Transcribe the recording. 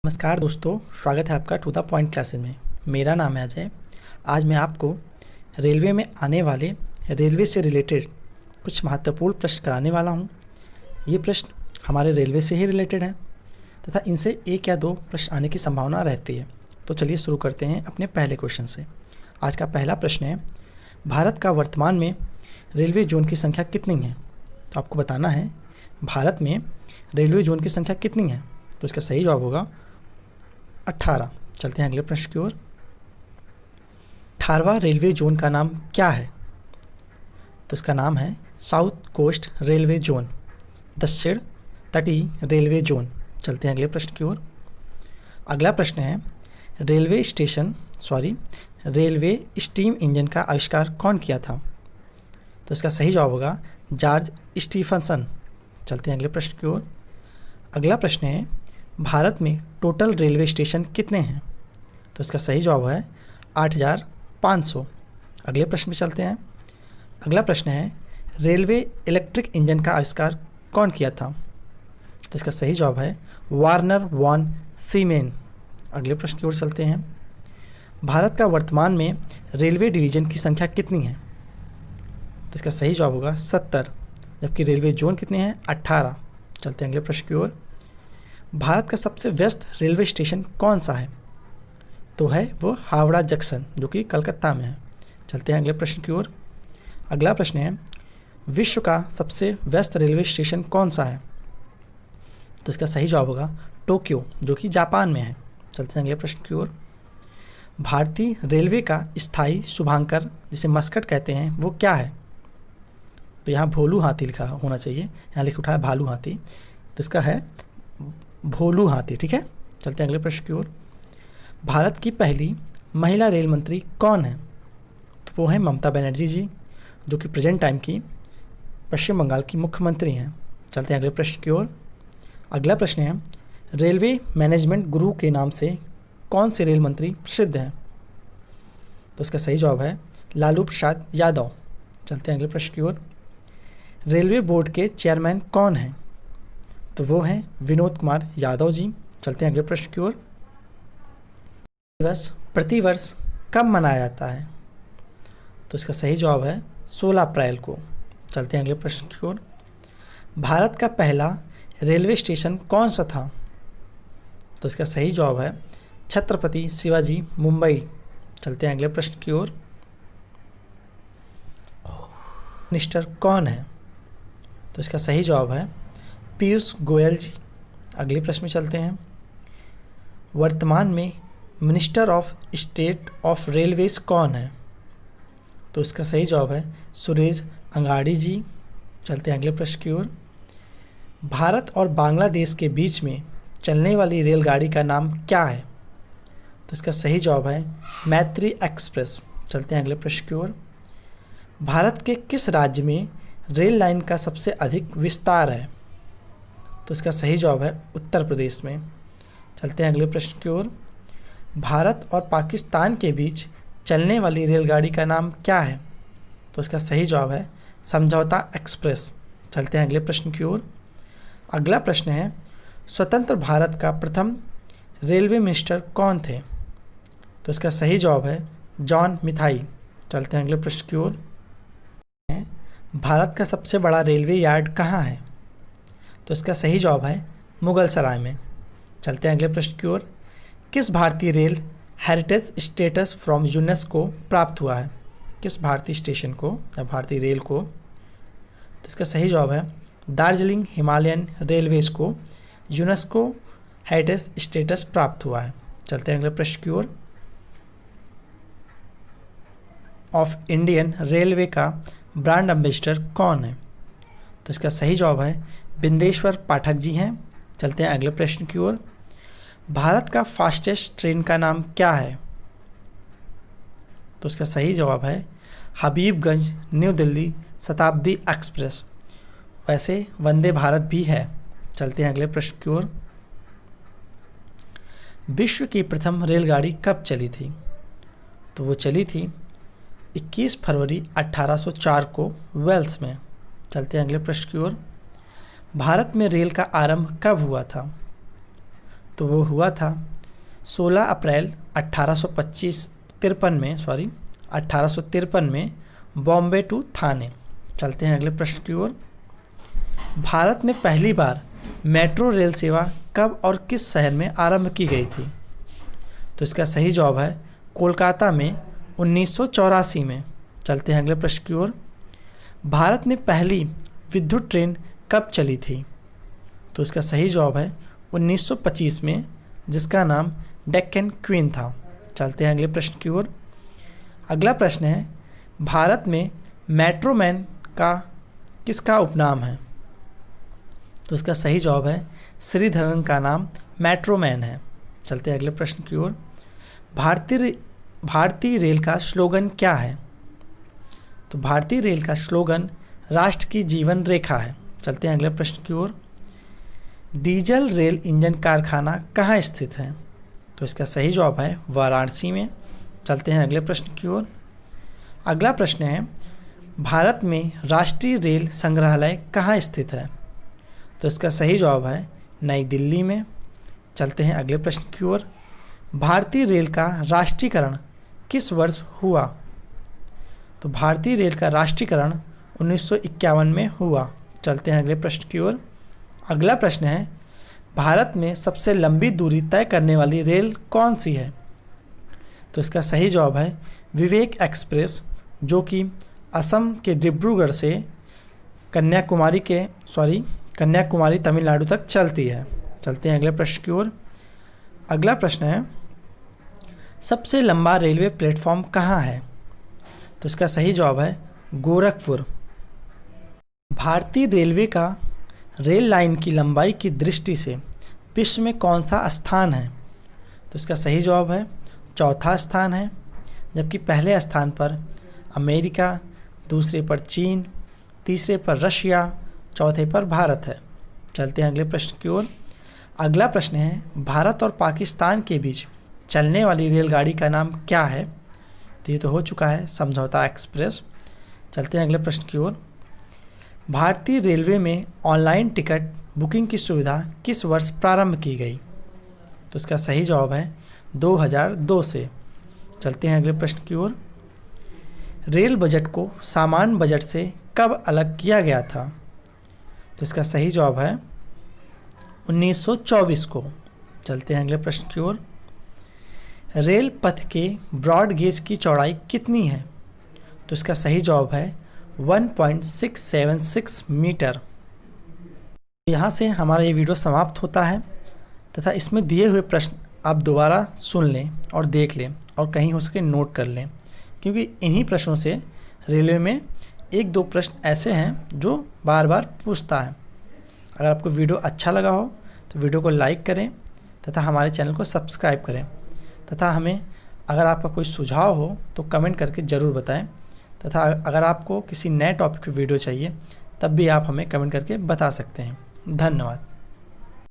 नमस्कार दोस्तों, स्वागत है आपका टू द पॉइंट क्लासेस में। मेरा नाम है अजय। आज मैं आपको रेलवे में आने वाले रेलवे से रिलेटेड कुछ महत्वपूर्ण प्रश्न कराने वाला हूं। ये प्रश्न हमारे रेलवे से ही रिलेटेड हैं तथा इनसे एक या दो प्रश्न आने की संभावना रहती है। तो चलिए शुरू करते हैं अपने पहले क्वेश्चन से। आज का पहला प्रश्न है, भारत का वर्तमान में रेलवे जोन की संख्या कितनी है? तो आपको बताना है भारत में रेलवे जोन की संख्या कितनी है। तो इसका सही जवाब होगा 18। चलते हैं अगले प्रश्न की ओर। 18वां रेलवे जोन का नाम क्या है? तो इसका नाम है साउथ कोस्ट रेलवे जोन, दक्षिण तटीय रेलवे जोन। चलते हैं अगले प्रश्न की ओर। अगला प्रश्न है, रेलवे स्टीम इंजन का आविष्कार कौन किया था? तो इसका सही जवाब होगा जॉर्ज स्टीफनसन। चलते हैं अगले प्रश्न की ओर। अगला प्रश्न है, भारत में टोटल रेलवे स्टेशन कितने हैं? तो इसका सही जवाब है 8500। अगले प्रश्न में चलते हैं। अगला प्रश्न है, रेलवे इलेक्ट्रिक इंजन का आविष्कार कौन किया था? तो इसका सही जवाब है वार्नर वॉन सीमेन। अगले प्रश्न की ओर चलते हैं। भारत का वर्तमान में रेलवे डिवीज़न की संख्या कितनी है? तो इसका सही जवाब होगा 70, जबकि रेलवे जोन कितने हैं? 18। चलते हैं अगले प्रश्न की ओर। भारत का सबसे व्यस्त रेलवे स्टेशन कौन सा है? तो है वो हावड़ा जंक्शन, जो कि कलकत्ता में है। चलते हैं अगले प्रश्न की ओर। अगला प्रश्न है, विश्व का सबसे व्यस्त रेलवे स्टेशन कौन सा है? तो इसका सही जवाब होगा टोक्यो, जो कि जापान में है। चलते हैं अगले प्रश्न की ओर। भारतीय रेलवे का स्थायी शुभांकर, जिसे मस्कट कहते हैं, वो क्या है? तो यहाँ भोलू हाथी लिखा होना चाहिए, यहाँ लिख उठा है भालू हाथी, तो इसका है भोलू हाथी। ठीक है, चलते हैं अगले प्रश्न की ओर। भारत की पहली महिला रेल मंत्री कौन है? तो वो है ममता बनर्जी जी, जो कि प्रेजेंट टाइम की पश्चिम बंगाल की मुख्यमंत्री हैं। चलते हैं अगले प्रश्न की ओर। अगला प्रश्न है, रेलवे मैनेजमेंट गुरु के नाम से कौन से रेल मंत्री प्रसिद्ध हैं? तो इसका सही जवाब है लालू प्रसाद यादव। चलते हैं अगले प्रश्न की ओर। रेलवे बोर्ड के चेयरमैन कौन हैं? तो वो हैं विनोद कुमार यादव जी। चलते हैं अगले प्रश्न की ओर। दिवस प्रतिवर्ष कब मनाया जाता है? तो इसका सही जवाब है 16 अप्रैल को। चलते हैं अगले प्रश्न की ओर। भारत का पहला रेलवे स्टेशन कौन सा था? तो इसका सही जवाब है छत्रपति शिवाजी मुंबई। चलते हैं अगले प्रश्न की ओर। मिनिस्टर कौन है? तो इसका सही जवाब है पीयूष गोयल जी। अगले प्रश्न में चलते हैं। वर्तमान में minister of state of railways कौन है? तो इसका सही जवाब है सुरेश अंगाड़ी जी। चलते हैं अगले प्रश्न की ओर। भारत और बांग्लादेश के बीच में चलने वाली रेलगाड़ी का नाम क्या है? तो इसका सही जवाब है मैत्री एक्सप्रेस। चलते हैं अगले प्रश्न की ओर। भारत के किस राज्य में रेल लाइन का सबसे अधिक विस्तार है? तो इसका सही जवाब है उत्तर प्रदेश में। चलते हैं अगले प्रश्न की ओर। भारत और पाकिस्तान के बीच चलने वाली रेलगाड़ी का नाम क्या है? तो इसका सही जवाब है समझौता एक्सप्रेस। चलते हैं अगले प्रश्न की ओर। अगला प्रश्न है, स्वतंत्र भारत का प्रथम रेलवे मिनिस्टर कौन थे? तो इसका सही जवाब है जॉन मिथाई। चलते हैं अगले प्रश्न की ओर। भारत का सबसे बड़ा रेलवे यार्ड कहाँ है? तो इसका सही जवाब है मुगल सराय में। चलते हैं अगले प्रश्न की ओर। किस भारतीय rail heritage status from UNESCO प्राप्त हुआ है? किस भारतीय स्टेशन को या भारतीय रेल को? तो इसका सही जवाब है दार्जिलिंग हिमालयन रेलवेज को यूनेस्को हेरिटेज स्टेटस प्राप्त हुआ है। चलते हैं अगले प्रश्न की ओर। ऑफ इंडियन रेलवे का ब्रांड एम्बेसडर कौन है? तो इसका सही जवाब है बिंदेश्वर पाठक जी हैं। चलते हैं अगले प्रश्न की ओर। भारत का फास्टेस्ट ट्रेन का नाम क्या है? तो इसका सही जवाब है हबीबगंज न्यू दिल्ली शताब्दी एक्सप्रेस। वैसे वंदे भारत भी है। चलते हैं अगले प्रश्न की ओर। विश्व की प्रथम रेलगाड़ी कब चली थी? तो वो चली थी 21 फरवरी 1804 को वेल्स में। चलते हैं अगले प्रश्न की ओर। भारत में रेल का आरंभ कब हुआ था? तो वो हुआ था 16 अप्रैल 1853 में बॉम्बे टू थाने। चलते हैं अगले प्रश्न की ओर। भारत में पहली बार मेट्रो रेल सेवा कब और किस शहर में आरंभ की गई थी? तो इसका सही जवाब है कोलकाता में 1984 में। चलते हैं अगले प्रश्न की ओर। भारत में पहली विद्युत ट्रेन कब चली थी? तो इसका सही जवाब है 1925 में, जिसका नाम डेक्कन क्वीन था। चलते हैं अगले प्रश्न की ओर। अगला प्रश्न है भारत में मेट्रोमैन का किसका उपनाम है? तो इसका सही जवाब है श्रीधरन का नाम मेट्रोमैन है। चलते हैं अगले प्रश्न की ओर। भारतीय रेल का स्लोगन क्या है? तो भारतीय रेल का स्लोगन राष्ट्र की जीवन रेखा है। चलते हैं अगले प्रश्न की ओर। डीजल रेल इंजन कारखाना कहाँ स्थित है? तो इसका सही जवाब है वाराणसी में। चलते हैं अगले प्रश्न की ओर। अगला प्रश्न है भारत में राष्ट्रीय रेल संग्रहालय कहाँ स्थित है? तो इसका सही जवाब है नई दिल्ली में। चलते हैं अगले प्रश्न की ओर। भारतीय रेल का राष्ट्रीयकरण किस वर्ष हुआ? तो भारतीय रेल का राष्ट्रीयकरण 1951 में हुआ। चलते हैं अगले प्रश्न की ओर। अगला प्रश्न है भारत में सबसे लंबी दूरी तय करने वाली रेल कौन सी है? तो इसका सही जवाब है विवेक एक्सप्रेस, जो कि असम के डिब्रूगढ़ से कन्याकुमारी तमिलनाडु तक चलती है। चलते हैं अगले प्रश्न की ओर। अगला प्रश्न है सबसे लंबा रेलवे प्लेटफॉर्म कहाँ है? तो इसका सही जवाब है गोरखपुर। भारतीय रेलवे का रेल लाइन की लंबाई की दृष्टि से विश्व में कौन सा स्थान है? तो इसका सही जवाब है चौथा स्थान है, जबकि पहले स्थान पर अमेरिका, दूसरे पर चीन, तीसरे पर रशिया, चौथे पर भारत है। चलते हैं अगले प्रश्न की ओर। अगला प्रश्न है भारत और पाकिस्तान के बीच चलने वाली रेलगाड़ी का नाम क्या है? तो ये तो हो चुका है समझौता एक्सप्रेस। चलते हैं अगले प्रश्न की ओर। भारतीय रेलवे में ऑनलाइन टिकट बुकिंग की सुविधा किस वर्ष प्रारंभ की गई? तो इसका सही जवाब है 2002 से। चलते हैं अगले प्रश्न की ओर। रेल बजट को सामान्य बजट से कब अलग किया गया था? तो इसका सही जवाब है 1924 को। चलते हैं अगले प्रश्न की ओर। रेल पथ के ब्रॉड गेज की चौड़ाई कितनी है? तो इसका सही जवाब है 1.676 मीटर। यहाँ से हमारा ये वीडियो समाप्त होता है तथा इसमें दिए हुए प्रश्न आप दोबारा सुन लें और देख लें और कहीं हो सके नोट कर लें, क्योंकि इन्हीं प्रश्नों से रेलवे में एक दो प्रश्न ऐसे हैं जो बार बार पूछता है। अगर आपको वीडियो अच्छा लगा हो तो वीडियो को लाइक करें तथा हमारे चैनल को सब्सक्राइब करें, तथा हमें अगर आपका कोई सुझाव हो तो कमेंट करके ज़रूर बताएं, तथा अगर आपको किसी नए टॉपिक पर वीडियो चाहिए तब भी आप हमें कमेंट करके बता सकते हैं। धन्यवाद।